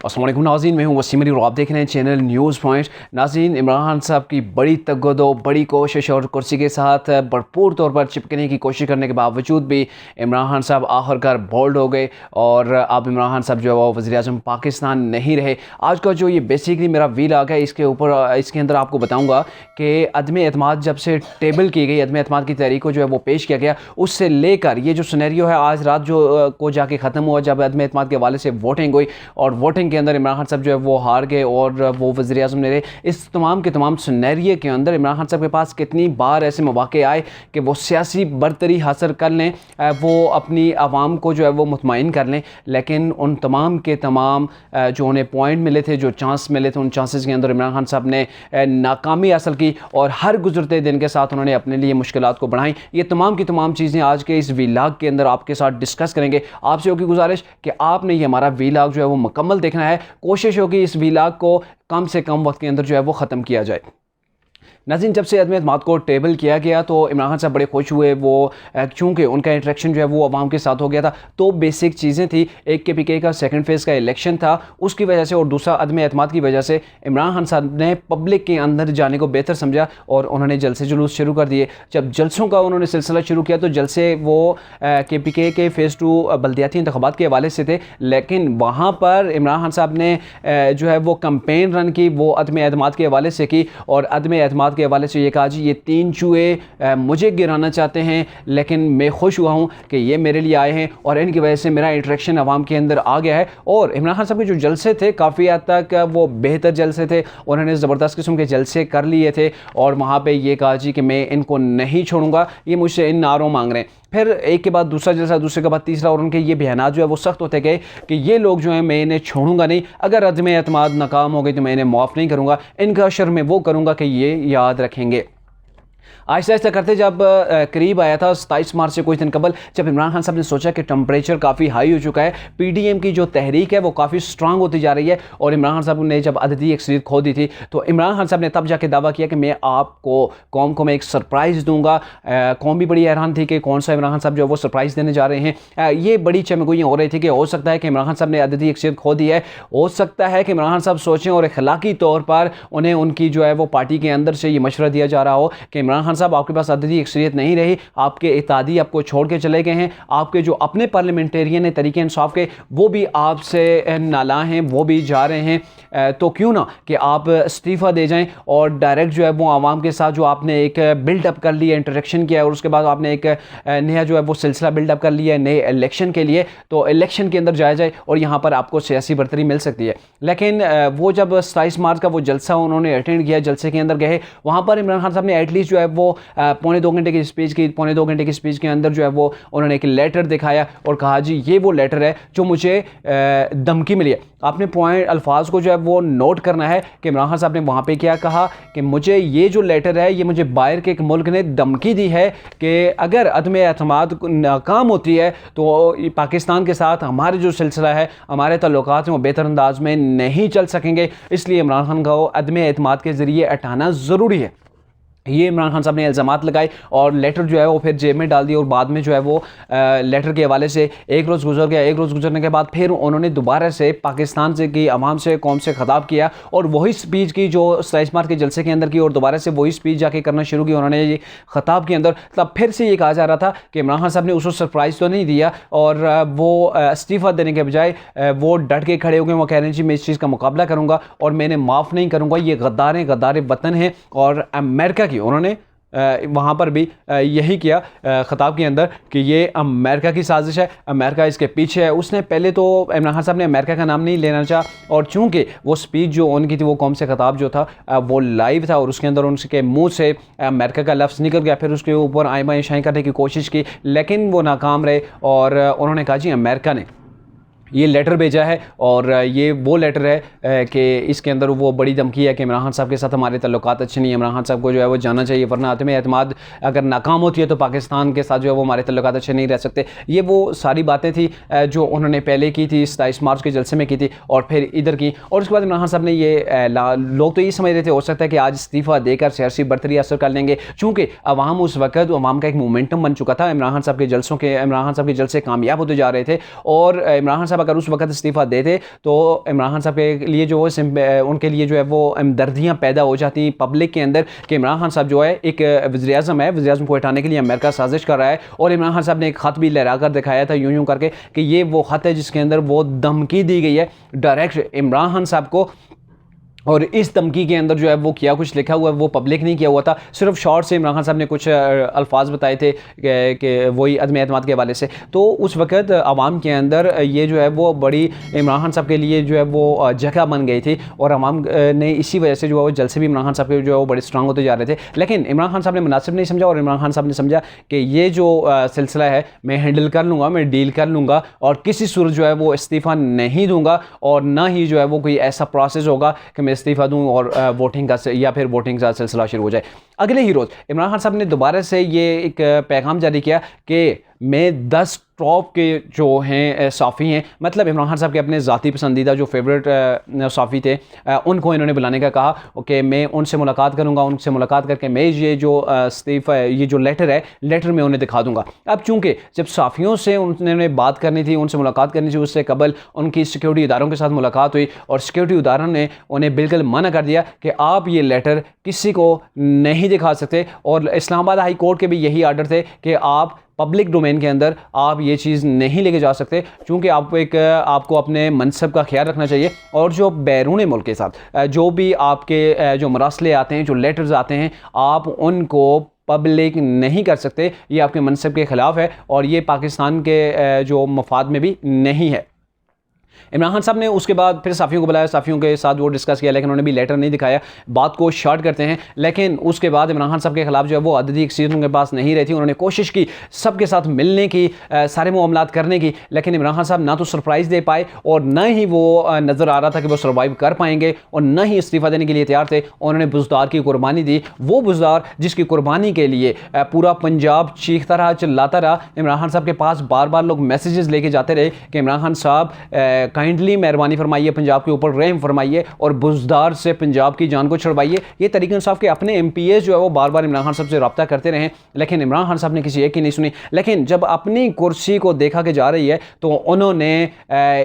अस्सलाम वालेकुम नाज़रीन, मैं हूं वसीम अली और आप देख रहे हैं चैनल न्यूज़ पॉइंट। नाज़रीन, इमरान खान साहब की बड़ी तगदो, बड़ी कोशिश और कुर्सी के साथ भरपूर तौर पर चिपकने की कोशिश करने के बावजूद भी इमरान खान साहब आखिरकार बोल्ड हो गए और अब इमरान खान साहब जो है वो वज़ीर-ए-आज़म पाकिस्तान नहीं रहे। आज का जो ये बेसिकली मेरा व्लॉग है, इसके अंदर आपको बताऊँगा कि अदम एतमाद जब से टेबल की गई, अदम एतमाद की तहरीक को जो है वो पेश किया गया, उससे लेकर ये जो सिनेरियो है आज रात जो को जाके ख़त्म हुआ, जब अदम एतमाद के हवाले से वोटिंग हुई और वोटिंग के अंदर इमरान खान साहब जो है वो हार गए और वो वज़ीर आज़म नहीं रहे। इस तमाम के तमाम सिनेरियो के अंदर इमरान खान साहब के पास कितनी बार ऐसे मौके आए कि वो सियासी बरतरी हासिल कर लें, वो अपनी आवाम को जो है वो मुतमईन कर लें, लेकिन उन तमाम के तमाम जो उन्हें पॉइंट मिले थे, जो चांस मिले थे, उन चांसेस के अंदर इमरान खान साहब ने नाकामी हासिल की और हर गुजरते दिन के साथ उन्होंने अपने लिए मुश्किलात को बढ़ाई। ये तमाम की तमाम चीज़ें आज के इस व्लॉग के अंदर आपके साथ डिस्कस करेंगे। आपसे होगी गुजारिश कि आपने ये हमारा व्लॉग जो है वो मुकम्मल देखना है। कोशिश होगी इस व्लॉग को कम से कम वक्त के अंदर जो है वो ख़त्म किया जाए। नाज़रीन, जब से अदम एतमाद को टेबल किया गया तो इमरान खान साहब बड़े खुश हुए। वो चूँकि उनका इंटरेक्शन जो है वो अवाम के साथ हो गया था, तो बेसिक चीज़ें थी। एक KPK का सेकंड फेज़ का इलेक्शन था, उसकी वजह से, और दूसरा अदम एतमाद की वजह से इमरान खान साहब ने पब्लिक के अंदर जाने को बेहतर समझा और उन्होंने जलसे जुलूस शुरू कर दिए। जब जलसों का उन्होंने सिलसिला शुरू किया तो जलसे वो KPK के फ़ेज़ 2 बल्दियाती इंतखाबात के हवाले से थे, लेकिन वहाँ पर इमरान खान साहब ने जो है वो कंपेन रन की, वो अदम एतमाद के हवाले से की और अदम एतमाद के हवाले से ये कहा, जी ये 3 चूहे मुझे गिराना चाहते हैं, लेकिन मैं खुश हुआ हूँ कि ये मेरे लिए आए हैं और इनकी वजह से मेरा इंटरेक्शन आवाम के अंदर आ गया है। और इमरान खान साहब के जो जलसे थे काफ़ी हद तक वो बेहतर जलसे थे, उन्होंने ज़बरदस्त किस्म के जलसे कर लिए थे और वहाँ पर ये कहा, जी कि मैं इनको नहीं छोड़ूंगा, ये मुझसे इन नारों मांग रहे हैं। फिर एक के बाद दूसरा जलसा, दूसरे के बाद तीसरा, और उनके ये बयान जो है वो सख्त होते गए कि ये लोग जो हैं मैं इन्हें छोड़ूंगा नहीं, अगर अदम एतमाद नाकाम हो गई तो मैं इन्हें माफ़ नहीं करूँगा, इनका अशर मैं वो करूँगा कि ये याद रखेंगे। आहिस्ता आहिस्ता करते जब करीब आया था 27 मार्च से कुछ दिन कबल, जब इमरान खान साहब ने सोचा कि टेम्परेचर काफ़ी हाई हो चुका है, PDM की जो तहरीक है वो काफ़ी स्ट्रांग होती जा रही है और इमरान खान साहब ने जब अददी अक्सरियत खो दी थी, तो इमरान खान साहब ने तब जाके दावा किया कि मैं आपको, कौम को मैं एक सरप्राइज़ दूंगा। कौम भी बड़ी हैरान थी कि कौन सा इमरान खान साहब जो है वो सरप्राइज़ देने जा रहे हैं। ये बड़ी चमगोइयाँ हो रही थी कि हो सकता है कि इमरान खान साहब ने अददी अक्सरियत खो दी है, हो सकता है कि इमरान खान साहब सोचें और अखलाकी तौर पर उन्हें उनकी जो है वो पार्टी के अंदर से ये मशवरा दिया जा रहा हो कि इमरान खान साहब आपके पास अददी अक्सरियत नहीं रही, आपके इत्तेहादी आपको छोड़ के चले गए हैं, आपके जो अपने पार्लियामेंटेरियन हैं तरीके इंसाफ के, वो भी आपसे नाला हैं, वो भी जा रहे हैं, तो क्यों ना कि आप इस्तीफ़ा दे जाएं और डायरेक्ट जो है वो आवाम के साथ जो आपने एक बिल्डअप कर लिया, इंटरेक्शन किया और उसके बाद आपने एक नया जो है वो सिलसिला बिल्डअप कर लिया है नए इलेक्शन के लिए, तो इलेक्शन के अंदर जाया जाए और यहाँ पर आपको सियासी बरतरी मिल सकती है। लेकिन वो जब 27 मार्च का वो जलसा उन्होंने अटेंड किया, जलसे के अंदर गए, वहाँ पर इमरान खान साहब ने एटलीस्ट जो है वो पौने 2 घंटे की स्पीच के अंदर जो है वो उन्होंने एक लेटर दिखाया और कहा, जी ये वो लेटर है जो मुझे धमकी मिली है। आपने पॉइंट अल्फाज को जो है वो नोट करना है कि इमरान खान साहब ने वहाँ पे क्या कहा कि मुझे ये जो लेटर है, ये मुझे बाहर के एक मुल्क ने धमकी दी है कि अगर अदम एतमाद नाकाम होती है तो पाकिस्तान के साथ हमारे जो सिलसिला है, हमारे ताल्लुकात हैं वो बेहतर अंदाज में नहीं चल सकेंगे, इसलिए इमरान खान को अदम एतमाद के ज़रिए हटाना ज़रूरी है। ये इमरान खान साहब ने इल्ज़ामात लगाए और लेटर जो है वो फिर जेब में डाल दिया और बाद में जो है वो लेटर के हवाले से एक रोज़ गुजर गया। एक रोज़ गुजरने के बाद फिर उन्होंने दोबारा से पाकिस्तान से की आवाम से, कौम से ख़िताब किया और वही स्पीच की जो 27 मार्च के जलसे के अंदर की और दोबारा से वही स्पीच जाके करना शुरू की उन्होंने ये ख़िताब के अंदर। तब फिर से ये कहा जा रहा था कि इमरान खान साहब ने उसको सरप्राइज़ तो नहीं दिया और वो इस्तीफ़ा देने के बजाय वो डट के खड़े हो गए। वो कह रहे हैं, जी मैं इस चीज़ का मुकाबला करूँगा और मैंने माफ़ नहीं करूँगा, ये गद्दार वतन है। और अमेरिका की उन्होंने वहाँ पर भी यही किया ख़िताब के अंदर कि ये अमेरिका की साजिश है, अमेरिका इसके पीछे है। उसने पहले तो इमरान खान साहब ने अमेरिका का नाम नहीं लेना चाहा और चूँकि वो स्पीच जो उनकी थी, वो कौम से ख़िताब जो था वो लाइव था और उसके अंदर उनके मुंह से अमेरिका का लफ्ज़ निकल गया। फिर उसके ऊपर आइमा शाई करने की कोशिश की, लेकिन वो नाकाम रहे और उन्होंने कहा, जी अमेरिका ने ये लेटर भेजा है और ये वो लेटर है कि इसके अंदर वो बड़ी धमकी है कि इमरान खान साहब के साथ हमारे ताल्लुकात अच्छे नहीं है, इमरान खान साहब को जो है वो जाना चाहिए, वरना अदम एतमाद अगर नाकाम होती है तो पाकिस्तान के साथ जो है वो हमारे ताल्लुकात अच्छे नहीं रह सकते। ये वो सारी बातें थी जो उन्होंने पहले की थी, 27 मार्च के जलसे में की थी और फिर इधर की। और उसके बाद इमरान खान साहब ने ये लोग तो ये समझ रहे थे हो सकता है कि आज इस्तीफ़ा देकर सियासी बरतरी हासिल कर लेंगे, चूँकि अवाम उस वक्त अवाम का एक मोमेंटम बन चुका था। इमरान खान साहब के जलसों के, इमरान खान साहब के जलसे कामयाब होते जा रहे थे और इमरान खान साहब अगर उस वक्त इस्तीफ़ा देते तो इमरान खान साहब के लिए जो उनके लिए जो है वो हमदर्दियाँ पैदा हो जाती पब्लिक के अंदर कि इमरान खान साहब जो है एक वज़ीर-ए-आज़म है, वज़ीर-ए-आज़म को हटाने के लिए अमेरिका साजिश कर रहा है। और इमरान खान साहब ने एक ख़त भी लहरा कर दिखाया था यूं करके कि ये वो ख़त है जिसके अंदर वो धमकी दी गई है डायरेक्ट इमरान खान साहब को। और इस धमकी के अंदर जो है वो क्या कुछ लिखा हुआ है वो पब्लिक नहीं किया हुआ था, सिर्फ शॉर्ट से इमरान खान साहब ने कुछ अल्फाज बताए थे कि वही अदम एतमाद के हवाले से। तो उस वक़्त आवाम के अंदर ये जो है वो बड़ी इमरान खान साहब के लिए जो है वो जगह बन गई थी और आवाम ने इसी वजह से जो है वो जलसे भी इमरान खान साहब के जो है वो बड़े स्ट्रांग होते जा रहे थे। लेकिन इमरान खान साहब ने मुनासिब नहीं समझा और इमरान खान साहब ने समझा कि ये जो सिलसिला है मैं हैंडल कर लूँगा, मैं डील कर लूँगा और किसी सूरत जो है वो इस्तीफ़ा नहीं दूँगा और ना ही जो है वो कोई ऐसा प्रोसेस होगा कि मैं इस्तीफ़ा दूँ और वोटिंग का या फिर वोटिंग का सिलसिला शुरू हो जाए। अगले ही रोज़ इमरान खान साहब ने दोबारा से ये एक पैगाम जारी किया कि मैं 10 टॉप के जो हैं साफ़ी हैं, मतलब इमरान खान साहब के अपने ज़ाती पसंदीदा जो फेवरेट साफ़ी थे उनको इन्होंने बुलाने का कहा कि मैं उनसे मुलाकात करूंगा, उनसे मुलाकात करके मैं ये जो इस्तीफ़ा ये जो लेटर है लेटर में उन्हें दिखा दूंगा। अब चूँकि जब साफ़ियों से उन्होंने बात करनी थी, उनसे मुलाकात करनी थी, उससे कबल उनकी सिक्योरिटी इदारों के साथ मुलाकात हुई और सिक्योरिटी इदारों ने उन्हें बिल्कुल मना कर दिया कि आप ये लेटर किसी को नहीं दिखा सकते। और इस्लामाबाद हाई कोर्ट के भी यही आर्डर थे कि आप पब्लिक डोमेन के अंदर आप ये चीज़ नहीं लेके जा सकते, क्योंकि आपको अपने मनसब का ख्याल रखना चाहिए। और जो बैरून मुल्क के साथ जो भी आपके जो मरासले आते हैं, जो लेटर्स आते हैं, आप उनको पब्लिक नहीं कर सकते। ये आपके मनसब के ख़िलाफ़ है और ये पाकिस्तान के जो मफाद में भी नहीं है। इमरान खान साहब ने उसके बाद फिर साफ़ियों को बुलाया, साफ़ियों के साथ वो डिस्कस किया, लेकिन उन्होंने भी लेटर नहीं दिखाया। बात को शॉर्ट करते हैं, लेकिन उसके बाद इमरान खान साहब के खिलाफ जो है वो अददी एक्सक्यूज़ उनके पास नहीं रही थी। उन्होंने कोशिश की सबके साथ मिलने की, सारे मामलात करने की, लेकिन इमरान खान साहब ना तो सरप्राइज़ दे पाए और न ही वो नज़र आ रहा था कि वो सर्वाइव कर पाएंगे और न ही इस्तीफ़ा देने के लिए तैयार थे। उन्होंने बुज़दार की कुर्बानी दी, वो बुज़दार जिसकी कुर्बानी के लिए पूरा पंजाब चीखता रहा, चिल्लाता रहा। इमरान खान साहब के पास बार बार लोग मैसेजेस लेके जाते रहे कि इमरान खान साहब काइंडली मेहरबानी फरमाइए, पंजाब के ऊपर रहम फरमाइए और बुज़दार से पंजाब की जान को छुड़वाइए। ये तरीक़ इंसाफ के अपने MPs जो है वो बार बार इमरान खान साहब से रब्ता करते रहे, लेकिन इमरान खान साहब ने किसी एक की नहीं सुनी। लेकिन जब अपनी कुर्सी को देखा कि जा रही है तो उन्होंने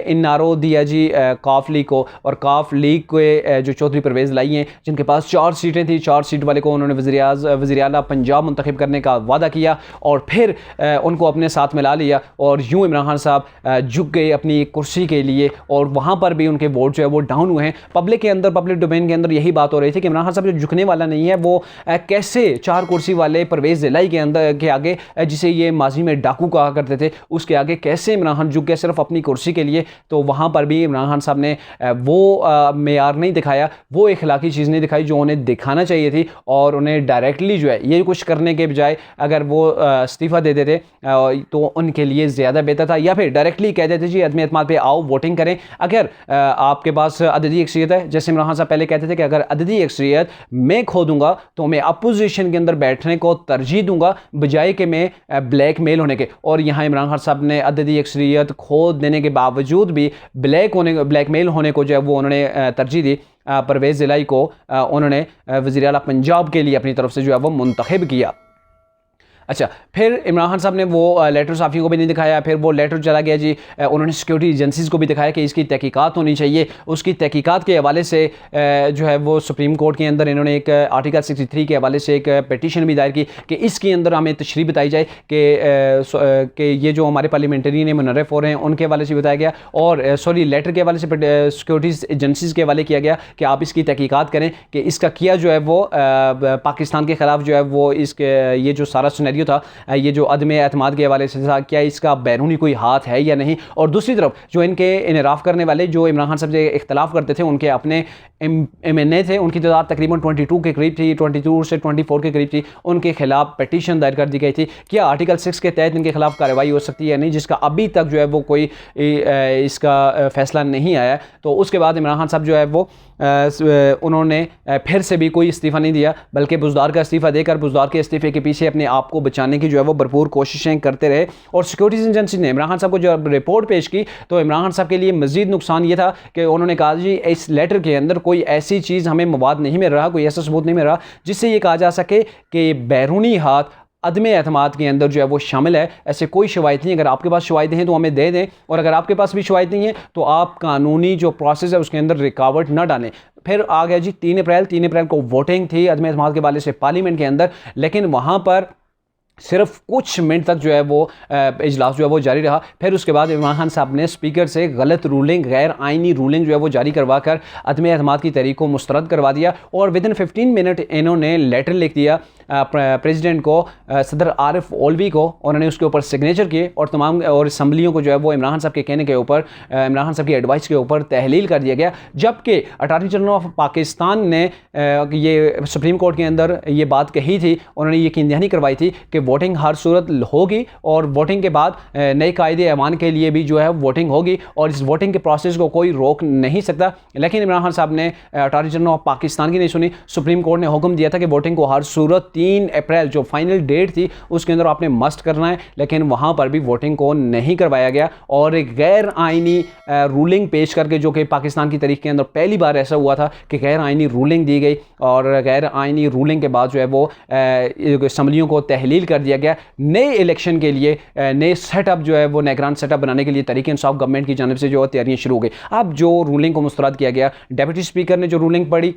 इनारो दिया जी काफ लीग को, और काफ लीग के जो चौधरी परवेज़ लाई हैं जिनके पास 4 सीटें थी, 4 सीट वाले को उन्होंने वज़ीर आला पंजाब मुंतखब करने का वादा किया और फिर उनको अपने साथ मिला लिया और यूँ इमरान खान साहब झुक गए अपनी कुर्सी के लिए और वहाँ पर भी उनके वोट जो है वो डाउन हुए हैं। पब्लिक के अंदर, पब्लिक डोमेन के अंदर यही बात हो रही थी कि इमरान खान साहब जो झुकने वाला नहीं है वो कैसे 4 कुर्सी वाले परवेज़ ज़िलाई के अंदर के आगे, जिसे ये माजी में डाकू कहा करते थे, उसके आगे कैसे इमरान खान झुक गए सिर्फ अपनी कुर्सी के लिए। तो वहाँ पर भी इमरान खान साहब ने वो मेयार नहीं दिखाया, वो इखलाकी चीज़ नहीं दिखाई जो उन्हें दिखाना चाहिए थी और उन्हें डायरेक्टली जो है ये कुछ करने के बजाय अगर वो इस्तीफ़ा दे देते तो उनके लिए ज़्यादा बेहतर था, या फिर डायरेक्टली कह देते जी अदम एतमाद पे आओ वोटिंग करें। अगर आपके पास अददी एक्सरियत है, जैसे इमरान खान साहब पहले कहते थे कि अगर अददी एक्सरियत मैं खो दूंगा तो मैं अपोजिशन के अंदर बैठने को तरजीह दूंगा बजाय कि मैं ब्लैकमेल होने के। और यहाँ इमरान खान साहब ने अददी एक्सरियत खो देने के बावजूद भी ब्लैकमेल होने को जो है वो उन्होंने तरजीह दी। परवेज़ ज़िलाई को उन्होंने वज़ीर आला पंजाब के लिए अपनी तरफ से जो है वो मुंतखब किया। अच्छा, फिर इमरान खान साहब ने वो लेटर साफ़ियों को भी नहीं दिखाया, फिर वो लेटर चला गया जी, उन्होंने सिक्योरिटी एजेंसीज़ को भी दिखाया कि इसकी तहकीकात होनी चाहिए। उसकी तहकीकात के हवाले से जो है वो सुप्रीम कोर्ट के अंदर इन्होंने एक आर्टिकल 63 के हवाले से एक पिटीशन भी दायर की कि इसके अंदर हमें तशरीह बताई जाए कि ये जो हमारे पार्लियामेंटरी ने मुनर्रफ हो रहे हैं उनके हवाले से बताया गया, और सॉरी लेटर के हवाले से सिक्योरिटी एजेंसीज़ के हवाले किया गया कि आप इसकी तहकीकात करें कि इसका किया जो है वो पाकिस्तान के ख़िलाफ़ जो है वो इसके ये जो सारा सिनेरियो था, ये जो अदम एतमाद के हवाले से था, क्या इसका बैरूनी कोई हाथ है या नहीं। और दूसरी तरफ जो इनके इनराफ़ करने वाले जो इमरान खान साहब से इख्तलाफ करते थे, उनके अपने MNA थे, उनकी तादाद तकरीबन 22 के करीब थी, 22 से 24 के करीब थी, उनके खिलाफ पिटीशन दायर कर दी गई थी। क्या आर्टिकल 6 के तहत इनके खिलाफ कार्रवाई हो सकती है या नहीं, जिसका अभी तक जो है वो कोई इसका फ़ैसला नहीं आया। तो उसके बाद इमरान खान साहब जो है वो उन्होंने फिर से भी कोई इस्तीफ़ा नहीं दिया, बल्कि बुज़दार का इस्तीफ़ा देकर बुज़दार के इस्तीफ़े के पीछे अपने आप को बचाने की जो है वो भरपूर कोशिशें करते रहे। और सिक्योरिटी एजेंसी ने इमरान खान साहब को जब रिपोर्ट पेश की तो इमरान खान साहब के लिए मज़ीद नुकसान ये था कि उन्होंने कहा जी इस लेटर के अंदर कोई ऐसी चीज़ हमें मवाद नहीं मिल रहा, कोई ऐसा सबूत नहीं मिल रहा जिससे ये कहा जा सके कि बैरूनी हाथ अदम एतमाद के अंदर जो है वो शामिल है। ऐसे कोई शवायद नहीं, अगर आपके पास शवायद हैं तो हमें दे दें, और अगर आपके पास भी शवायद नहीं है तो आप कानूनी जो प्रोसेस है उसके अंदर रुकावट ना डालें। फिर आ गया जी 3 अप्रैल को वोटिंग थी अदम एतमाद के हवाले से पार्लियामेंट के अंदर, लेकिन वहाँ पर सिर्फ कुछ मिनट तक जो है वो इजलास जो है वो जारी रहा। फिर उसके बाद इमरान खान साहब ने स्पीकर से गलत रूलिंग, गैर आइनी रूलिंग जो है वो जारी करवा कर अदम एतमाद की तहरीक को मुस्तरद करवा दिया, और विदिन 15 मिनट इन्होंने लेटर लिख दिया प्रेसिडेंट को, सदर आरिफ ओलवी को, उन्होंने उसके ऊपर सिग्नेचर किए और तमाम और असम्बलियों को जो है वो इमरान खान साहब के कहने के ऊपर, इमरान खान साहब की एडवाइस के ऊपर तहलील कर दिया गया। जबकि अटॉर्नी जनरल ऑफ पाकिस्तान ने ये सुप्रीम कोर्ट के अंदर ये बात कही थी, उन्होंने यकीन दहानी करवाई थी कि वोटिंग हर सूरत होगी और वोटिंग के बाद नए कायदे ऐवान के लिए भी जो है वोटिंग होगी और इस वोटिंग के प्रोसेस को कोई रोक नहीं सकता। लेकिन इमरान खान साहब ने अटॉर्नी जनरल ऑफ पाकिस्तान की नहीं सुनी। सुप्रीम कोर्ट ने हुक्म दिया था कि वोटिंग को हर सूरत 3 अप्रैल जो फाइनल डेट थी उसके अंदर आपने मस्ट करना है, लेकिन वहाँ पर भी वोटिंग को नहीं करवाया गया और एक गैर आइनी रूलिंग पेश करके, जो कि पाकिस्तान की तारीख के अंदर पहली बार ऐसा हुआ था कि गैर आइनी रूलिंग दी गई और गैर आइनी रूलिंग के बाद जो है वो असम्बलियों को तहलील कर दिया गया। नए इलेक्शन के लिए नए सेटअप जो है वो निगरान सेटअप बनाने के लिए तहरीक इंसाफ गवर्नमेंट की जानिब से जो तैयारियां शुरू हो गई। अब जो रूलिंग को मुस्तरद किया गया, डेप्यूटी स्पीकर ने जो रूलिंग पढ़ी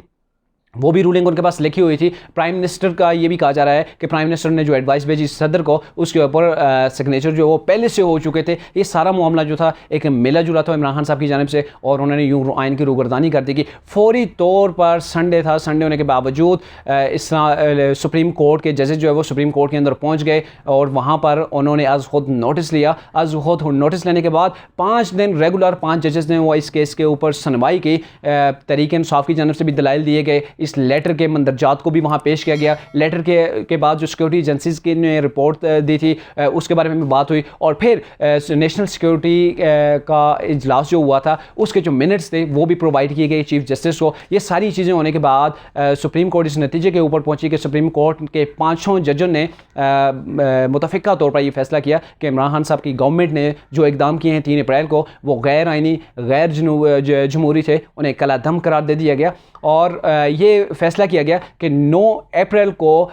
वो भी रूलिंग उनके पास लिखी हुई थी। प्राइम मिनिस्टर का ये भी कहा जा रहा है कि प्राइम मिनिस्टर ने जो एडवाइस भेजी सदर को उसके ऊपर सिग्नेचर जो वो पहले से हो चुके थे। ये सारा मामला जो था एक मिला जुला था इमरान खान साहब की जानिब से और उन्होंने यूँ आइन की रूगर्दानी कर दी कि फौरी तौर पर संडे था, संडे होने के बावजूद इस सुप्रीम कोर्ट के जजेस जो है वो सुप्रीम कोर्ट के अंदर पहुँच गए और वहाँ पर उन्होंने आज खुद नोटिस लिया। आज खुद नोटिस लेने के बाद 5 दिन रेगुलर 5 जजेस ने वो इस केस के ऊपर सुनवाई की। तहरीक इंसाफ की जानिब से भी दलाइल दिए गए, इस लेटर के मंदरजात को भी वहाँ पेश किया गया। लेटर के बाद जो सिक्योरिटी एजेंसीज की ने रिपोर्ट दी थी उसके बारे में बात हुई और फिर नेशनल सिक्योरिटी का इजलास जो हुआ था उसके जो मिनट्स थे वो भी प्रोवाइड किए गए चीफ जस्टिस को। ये सारी चीज़ें होने के बाद सुप्रीम कोर्ट इस नतीजे के ऊपर पहुंची कि सुप्रीम कोर्ट के 5 जजों ने मुतफ़िका तौर पर यह फैसला किया कि इमरान खान साहब की गवर्नमेंट ने जो इकदाम किए हैं 3 अप्रैल को वो गैर आइनी, गैर जमहूरी थे, उन्हें कलादम करार दे दिया गया। और ये फैसला किया गया कि 9 अप्रैल को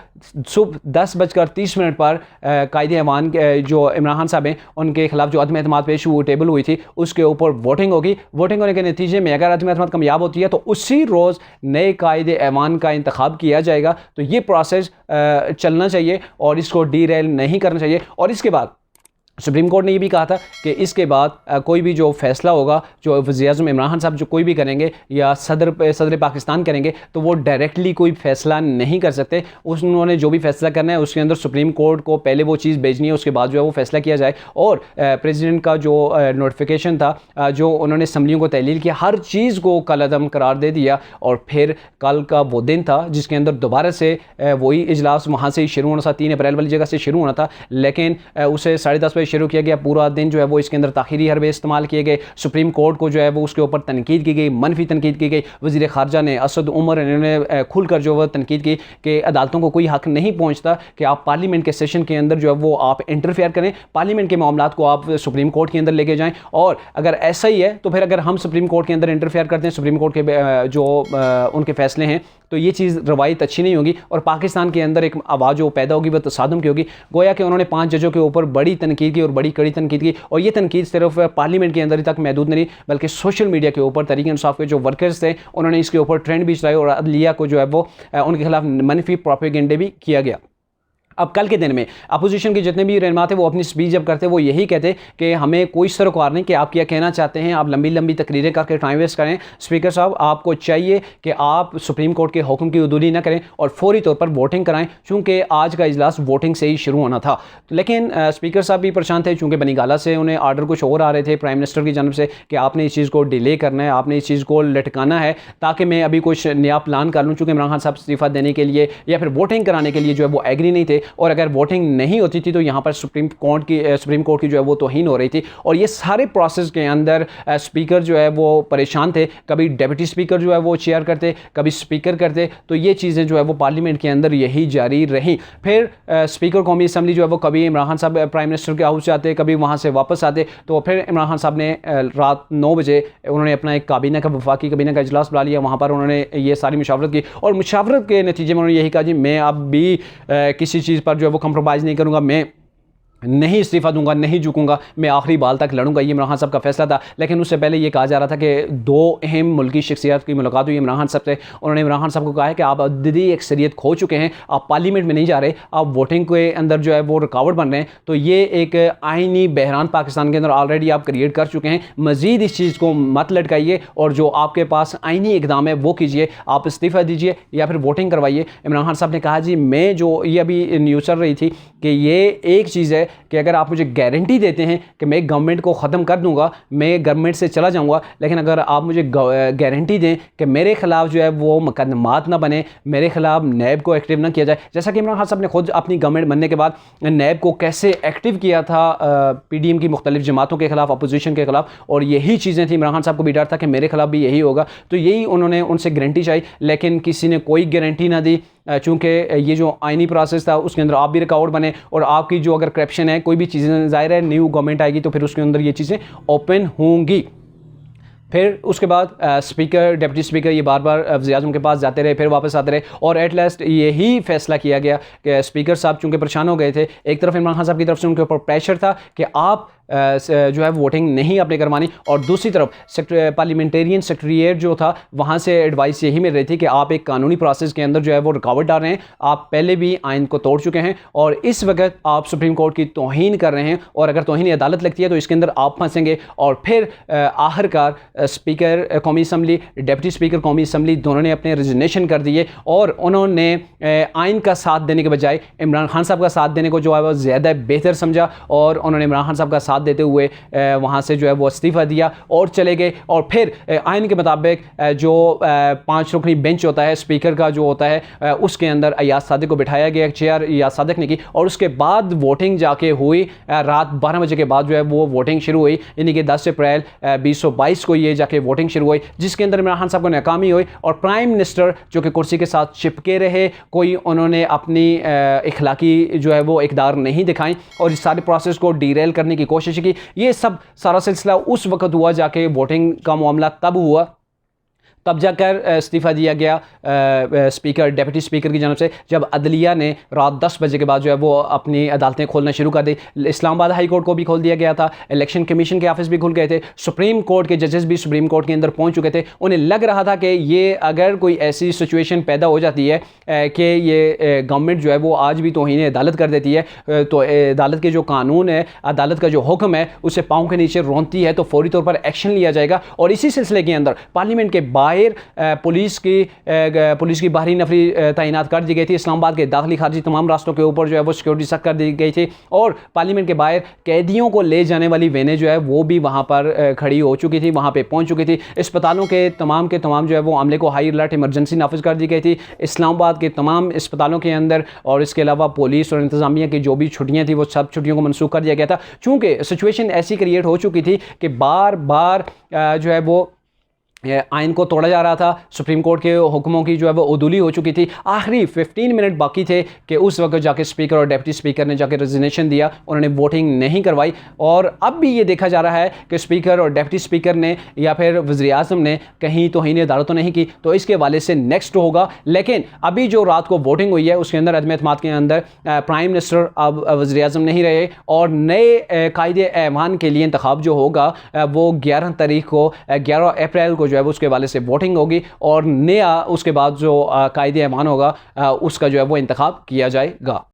सुबह 10:30 पर कायदे ऐवान जो इमरान खान साहब हैं उनके खिलाफ जो अदम एतमाद पेश टेबल हुई थी उसके ऊपर वोटिंग होगी। वोटिंग होने के नतीजे में अगर अदम एतमाद कामयाब होती है तो उसी रोज़ नए कायदे ऐवान का इंतखाब किया जाएगा। तो ये प्रोसेस चलना चाहिए और इसको डीरेल नहीं करना चाहिए। और इसके बाद सुप्रीम कोर्ट ने ये भी कहा था कि इसके बाद कोई भी जो फैसला होगा, जो वज़ीर-ए-आज़म इमरान खान साहब जो कोई भी करेंगे या सदर पाकिस्तान करेंगे तो वो डायरेक्टली कोई फैसला नहीं कर सकते। उन्होंने जो भी फैसला करना है उसके अंदर सुप्रीम कोर्ट को पहले वो चीज़ भेजनी है, उसके बाद जो है वो फैसला किया जाए। और प्रेसिडेंट का जो नोटिफिकेशन था जो उन्होंने असम्बलियों को तहलील किया, हर चीज़ को कलअदम करार दे दिया। और फिर कल का वो दिन था जिसके अंदर दोबारा से वही इजलास वहाँ से ही शुरू होना था, 3 अप्रैल वाली जगह से शुरू होना था, लेकिन उसे 10:30 बजे शुरू किया गया। पूरा दिन जो है वो इसके अंदर ताखीरी हरबे इस्तेमाल किए गए। सुप्रीम कोर्ट को जो है वो उसके ऊपर तनकीद की गई, मनफी तनकीद की गई। वज़ीर ख़ारजा ने असद उमर इन्होंने खुलकर जो वो तनकीद की कि अदालतों को कोई हक नहीं पहुँचता कि आप पार्लियामेंट के सेशन के अंदर जो है वो आप इंटरफेयर करें, पार्लियामेंट के मामलात को आप सुप्रीम कोर्ट के अंदर लेके जाएँ। और अगर ऐसा ही है तो फिर अगर हम सुप्रीम कोर्ट के अंदर इंटरफेयर करते हैं, सुप्रीम कोर्ट के जो उनके फैसले हैं, तो ये चीज़ रवायत अच्छी नहीं होगी और पाकिस्तान के अंदर एक आवाज़ जो पैदा होगी वह तसादुम की होगी। गोया कि उन्होंने 5 जजों के ऊपर बड़ी तनकीद की और बड़ी कड़ी तनकीद की और ये तनकीद सिर्फ पार्लियामेंट के अंदर ही तक महदूद नहीं बल्कि सोशल मीडिया के ऊपर तहरीक इंसाफ के जो वर्कर्स थे उन्होंने इसके ऊपर ट्रेंड भी चलाए और अदलिया को जो है वो उनके खिलाफ मनफी प्रोपेगेंडे भी किया गया। अब कल के दिन में अपोजिशन के जितने भी रहनुमा थे वो अपनी स्पीच जब करते वो यही कहते कि हमें कोई सरोकार नहीं कि आप क्या कहना चाहते हैं, आप लंबी लंबी तकरीरें करके टाइम वेस्ट करें। स्पीकर साहब आपको चाहिए कि आप सुप्रीम कोर्ट के हुक्म की उदूरी न करें और फौरी तौर पर वोटिंग कराएं, चूँकि आज का इजलास वोटिंग से ही शुरू होना था। लेकिन स्पीकर साहब भी परेशान थे चूँकि बनीगाला से उन्हें आर्डर कुछ और आ रहे थे प्राइम मिनिस्टर की जानब से कि आपने इस चीज़ को डिले करना है, आपने इस चीज़ को लटकाना है ताकि मैं अभी कुछ नया प्लान कर लूँ। चूँकि इमरान खान साहब इस्तीफ़ा देने के लिए या फिर वोटिंग कराने के लिए जो है वो एग्री नहीं थे और अगर वोटिंग नहीं होती थी तो यहाँ पर सुप्रीम कोर्ट की जो है वो तौहीन हो रही थी। और ये सारे प्रोसेस के अंदर स्पीकर जो है वो परेशान थे, कभी डेप्यूटी स्पीकर जो है वो चेयर करते, कभी स्पीकर करते, तो ये चीज़ें जो है वो पार्लियामेंट के अंदर यही जारी रहीं। फिर स्पीकर कौमी असम्बली जो है वो कभी इमरान खान साहब प्राइम मिनिस्टर के हाउस जाते, कभी वहाँ से वापस आते। तो फिर इमरान खान साहब ने रात 9 बजे उन्होंने अपना एक काबीना का वफाकी काबीना का इजलास बुला लिया। वहाँ पर उन्होंने ये सारी मुशावरत की और मुशावरत के नतीजे में उन्होंने यही कहा जी मैं अब भी किसी चीज़ पर जो है वो कंप्रोमाइज़ नहीं करूँगा, मैं नहीं इस्तीफ़ा दूंगा, नहीं झुकूंगा, मैं आखिरी बाल तक लड़ूंगा। ये इमरान खान साहब का फैसला था। लेकिन उससे पहले ये कहा जा रहा था कि दो अहम मुल्की शख्सियत की मुलाकात हुई इमरान खान साहब से। उन्होंने इमरान खान साहब को कहा है कि आप अददी अक्सरियत खो चुके हैं, आप पार्लियामेंट में नहीं जा रहे, आप वोटिंग के अंदर जो है वो रुकावट बन रहे हैं। तो ये एक आइनी बहरान पाकिस्तान के अंदर ऑलरेडी आप क्रिएट कर चुके हैं। मज़ीद इस चीज़ को मत लटकाइए और जो आपके पास आइनी इकदाम है वो कीजिए, आप इस्तीफ़ा दीजिए या फिर वोटिंग करवाइए। इमरान खान साहब ने कहा जी मैं जो ये अभी न्यूज़ चल रही थी कि ये एक चीज़ है कि अगर आप मुझे गारंटी देते हैं कि मैं गवर्नमेंट को ख़त्म कर दूंगा, मैं गवर्नमेंट से चला जाऊंगा, लेकिन अगर आप मुझे गारंटी दें कि मेरे ख़िलाफ़ जो है वो मुकदमात ना बने, मेरे ख़िलाफ़ नैब को एक्टिव ना किया जाए, जैसा कि इमरान खान साहब ने खुद अपनी गवर्नमेंट बनने के बाद नैब को कैसे एक्टिव किया था PDM की मुख्तलिफ जमातों के ख़िलाफ़, अपोजिशन के ख़िलाफ़, और यही चीज़ें थी। इमरान खान साहब को भी डर था कि मेरे ख़िलाफ़ भी यही होगा, तो यही उन्होंने उनसे गारंटी चाहिए, लेकिन किसी ने कोई गारंटी ना दी। चूँकि ये जो आइनी प्रोसेस था उसके अंदर आप भी रिकॉर्ड बने और आपकी जो अगर करप्शन है कोई भी चीज़ें, ज़ाहिर है न्यू गवर्नमेंट आएगी तो फिर उसके अंदर ये चीज़ें ओपन होंगी। फिर उसके बाद स्पीकर, डिप्टी स्पीकर ये बार बार वज़ीर-ए-आज़म के पास जाते रहे, फिर वापस आते रहे, और एट लास्ट यही फैसला किया गया कि स्पीकर साहब चूँकि परेशान हो गए थे, एक तरफ इमरान खान साहब की तरफ से उनके ऊपर प्रेशर था कि आप जो है वोटिंग नहीं आपने करवानी, और दूसरी तरफ पार्लियामेंटेरियन सेक्रेटेरिएट जो था वहाँ से एडवाइस यही मिल रही थी कि आप एक कानूनी प्रोसेस के अंदर जो है वो रुकावट डाल रहे हैं, आप पहले भी आइन को तोड़ चुके हैं और इस वक्त आप सुप्रीम कोर्ट की तौहीन कर रहे हैं, और अगर तौहीन अदालत लगती है तो इसके अंदर आप फंसेंगे। और फिर आखिरकार स्पीकर कौमी असम्बली, डिप्टी स्पीकर कौमी असम्बली दोनों ने अपने रिजिग्नेशन कर दिए और उन्होंने आइन का साथ देने के बजाय इमरान खान साहब का साथ देने को जो है वो ज़्यादा बेहतर समझा, और उन्होंने इमरान खान साहब का साथ देते हुए वहाँ से जो है वो इस्तीफ़ा दिया और चले गए। और फिर आइन के मुताबिक जो 5 रुकनी बेंच होता है स्पीकर का जो होता है उसके अंदर अयाज सादिक को बिठाया गया, चेयर अयाज सादिक ने की, और उसके बाद वोटिंग जाके हुई रात 12 बजे के बाद जो है वो वोटिंग शुरू हुई, यानी कि 10 अप्रैल 2022 को ये जाके वोटिंग शुरू हुई, जिसके अंदर इमरान खान साहब को नाकामी हुई और प्राइम मिनिस्टर जो कि कुर्सी के साथ चिपके रहे, कोई उन्होंने अपनी इखलाकी जो है वो इकदार नहीं दिखाई और इस सारे प्रोसेस को डीरेल करने की कोशिश की। ये सब सारा सिलसिला उस वक्त हुआ, जाके वोटिंग का मामला तब हुआ, तब जाकर इस्तीफ़ा दिया गया स्पीकर, डिप्टी स्पीकर की जानब से, जब अदलिया ने रात 10 बजे के बाद जो है वो अपनी अदालतें खोलना शुरू कर दी। इस्लामाबाद हाई कोर्ट को भी खोल दिया गया था, इलेक्शन कमीशन के ऑफिस भी खुल गए थे, सुप्रीम कोर्ट के जजेस भी सुप्रीम कोर्ट के अंदर पहुंच चुके थे। उन्हें लग रहा था कि ये अगर कोई ऐसी सिचुएशन पैदा हो जाती है कि ये गवर्नमेंट जो है वो आज भी तौहीन अदालत कर देती है, तो अदालत के जो कानून है, अदालत का जो हुक्म है, उसे पाँव के नीचे रोनती है, तो फौरी तौर पर एक्शन लिया जाएगा। और इसी सिलसिले के अंदर पार्लियामेंट के बाहर पुलिस की बाहरी नफरी तैनात कर दी गई थी। इस्लामाबाद के दाखिली खारजी तमाम रास्तों के ऊपर जो है वो सिक्योरिटी सख्त कर दी गई थी, और पार्लियामेंट के बाहर कैदियों को ले जाने वाली वेनें जो है वो भी वहाँ पर खड़ी हो चुकी थी, वहाँ पे पहुँच चुकी थी। अस्पतालों के तमाम जो है वो अमले को हाई अलर्ट इमरजेंसी नाफिज कर दी गई थी इस्लामाबाद के तमाम अस्पतालों के अंदर, और इसके अलावा पुलिस और इंतजामिया की जो भी छुट्टियाँ थी वो सब छुट्टियों को मनसूख कर दिया गया था, चूँकि सिचुएशन ऐसी क्रिएट हो चुकी थी कि बार बार जो है वो आइन को तोड़ा जा रहा था, सुप्रीम कोर्ट के हुक्मों की जो है वो उदूली हो चुकी थी। आखिरी 15 मिनट बाकी थे कि उस वक्त जाके स्पीकर और डिप्टी स्पीकर ने जाके रेजिग्नेशन दिया, उन्होंने वोटिंग नहीं करवाई। और अब भी ये देखा जा रहा है कि स्पीकर और डिप्टी स्पीकर ने या फिर वज़ीर-ए-आज़म ने कहीं तौहीन अदालत तो नहीं की, तो इसके हवाले से नेक्स्ट होगा। लेकिन अभी जो रात को वोटिंग हुई है उसके अंदर अदम एतमाद के अंदर प्राइम मिनिस्टर अब वज़ीर-ए-आज़म नहीं रहे, और नए कायदे ऐवान के लिए इंतखाब जो होगा वो 11 तारीख को 11 अप्रैल को जो है उसके वाले से वोटिंग होगी, और नया उसके बाद जो कायदे ऐवान होगा उसका जो है वो इंतखाब किया जाएगा।